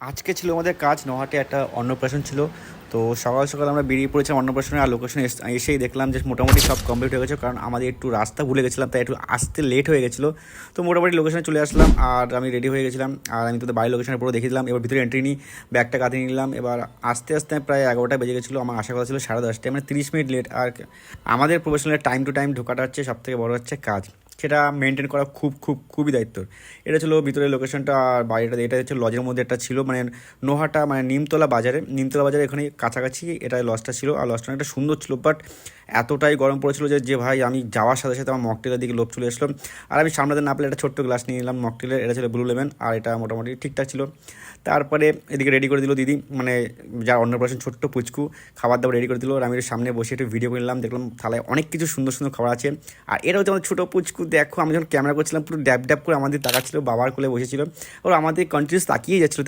আজকে ছিল আমাদের কাজ নহাটে একটা অন্নপ্রাশন ছিল। তো সকাল সকাল আমরা বেরিয়ে পড়েছিলাম অন্নপ্রাশনে। আর লোকেশনে এসেই দেখলাম যে মোটামুটি সব কমপ্লিট হয়ে গেছে, কারণ আমাদের একটু রাস্তা ভুলে গেছিলাম, তাই একটু আসতে লেট হয়ে গেছিলো। তো মোটামুটি লোকেশনে চলে আসলাম আর আমি রেডি হয়ে গেছিলাম। আর আমি তোদের বাড়ির লোকেশনে পুরো দেখে দিলাম। এবার ভিতরে এন্ট্রি নিই, ব্যাগটা কাঁধে নিলাম। এবার আস্তে আস্তে প্রায় 11টা বেজে গেছিলো। আমার আশা কথা ছিল 10:30টায়, মানে 30 মিনিট লেট। আর আমাদের প্রফেশনালের টাইম টু টাইম ঢোকাটা হচ্ছে সবথেকে বড় হচ্ছে কাজ, সেটা মেনটেন করা খুবই দায়িত্ব। এটা ছিল ভিতরের লোকেশনটা। আর বাড়িটা এটা হচ্ছে লজের মধ্যে একটা ছিল, মানে নোহাটা মানে নিমতলা বাজারে এখানে কাছাকাছি এটা লজটা ছিল। আর লজটা অনেকটা সুন্দর ছিল, বাট এতটাই গরম পড়েছিল যে ভাই আমি যাওয়ার সাথে সাথে আমার মকটেলের দিকে লোভ চলে আসলো। আর আমি সামলাতে না পেলে একটা ছোট্ট গ্লাস নিয়ে নিলাম মকটেলের। এটা ছিল ব্লু লেমন, আর এটা মোটামুটি ঠিকঠাক ছিল। তারপরে এদিকে রেডি করে দিল দিদি, মানে যার অন্নপ্রাশন ছোট্ট পুচকু, খাবার দাবার রেডি করে দিল। আর আমি এর সামনে বসে একটু ভিডিও করে নিলাম, দেখলাম থালায় অনেক কিছু সুন্দর সুন্দর খাবার আছে। আর এটা হচ্ছে আমাদের ছোটো পুচকু। দেখো আমি যখন ক্যামেরা করছিলাম পুরো ড্যাব ড্যাব করে আমাদের তাকাচ্ছিল, বাবার কোলে বসেছিল, ওর আমাদের কন্টিনিউস তাকিয়ে যাচ্ছিলো।